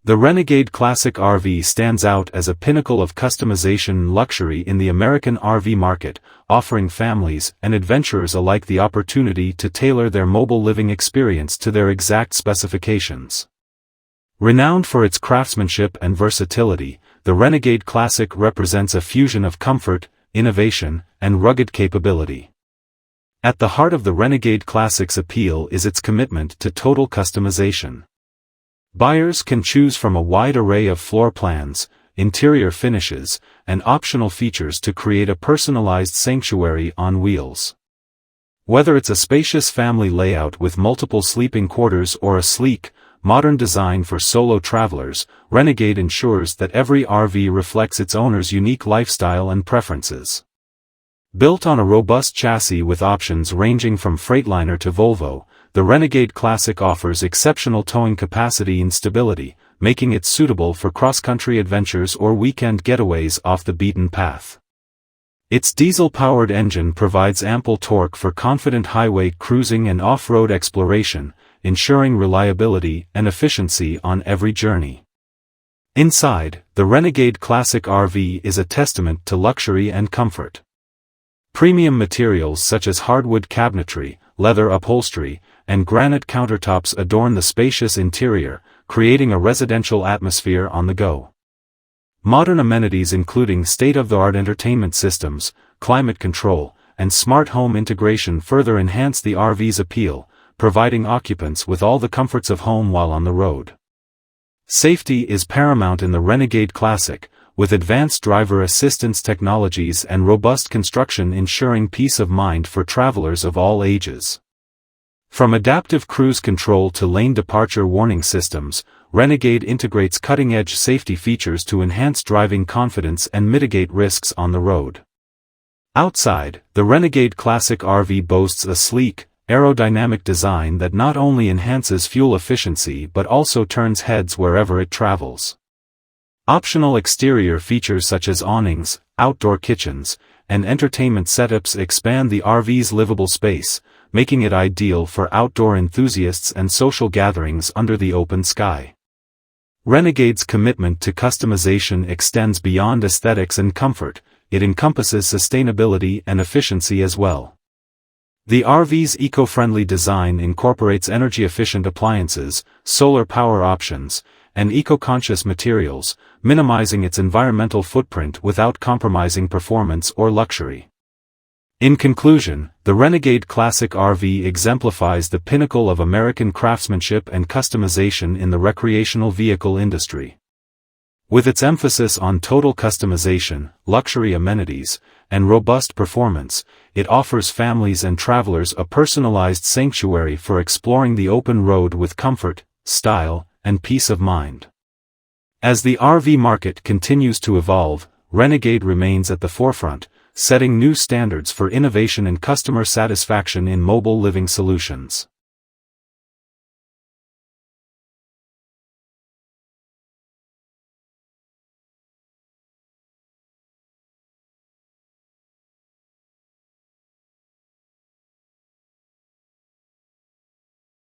The Renegade Classic RV stands out as a pinnacle of customization and luxury in the American RV market, offering families and adventurers alike the opportunity to tailor their mobile living experience to their exact specifications. Renowned for its craftsmanship and versatility, the Renegade Classic represents a fusion of comfort, innovation, and rugged capability. At the heart of the Renegade Classic's appeal is its commitment to total customization. Buyers can choose from a wide array of floor plans, interior finishes, and optional features to create a personalized sanctuary on wheels. Whether it's a spacious family layout with multiple sleeping quarters or a sleek, modern design for solo travelers, Renegade ensures that every RV reflects its owner's unique lifestyle and preferences. Built on a robust chassis with options ranging from Freightliner to Volvo, the Renegade Classic offers exceptional towing capacity and stability, making it suitable for cross-country adventures or weekend getaways off the beaten path. Its diesel-powered engine provides ample torque for confident highway cruising and off-road exploration, ensuring reliability and efficiency on every journey. Inside, the Renegade Classic RV is a testament to luxury and comfort. Premium materials such as hardwood cabinetry, leather upholstery, and granite countertops adorn the spacious interior, creating a residential atmosphere on the go. Modern amenities including state-of-the-art entertainment systems, climate control, and smart home integration further enhance the RV's appeal, providing occupants with all the comforts of home while on the road. Safety is paramount in the Renegade Classic, with advanced driver assistance technologies and robust construction ensuring peace of mind for travelers of all ages. From adaptive cruise control to lane departure warning systems, Renegade integrates cutting-edge safety features to enhance driving confidence and mitigate risks on the road. Outside, the Renegade Classic RV boasts a sleek, aerodynamic design that not only enhances fuel efficiency but also turns heads wherever it travels. Optional exterior features such as awnings, outdoor kitchens, and entertainment setups expand the RV's livable space, making it ideal for outdoor enthusiasts and social gatherings under the open sky. Renegade's commitment to customization extends beyond aesthetics and comfort, it encompasses sustainability and efficiency as well. The RV's eco-friendly design incorporates energy-efficient appliances, solar power options, and eco-conscious materials, minimizing its environmental footprint without compromising performance or luxury. In conclusion, the Renegade Classic RV exemplifies the pinnacle of American craftsmanship and customization in the recreational vehicle industry. With its emphasis on total customization, luxury amenities, and robust performance, it offers families and travelers a personalized sanctuary for exploring the open road with comfort, style, and peace of mind. As the RV market continues to evolve, Renegade remains at the forefront, setting new standards for innovation and customer satisfaction in mobile living solutions.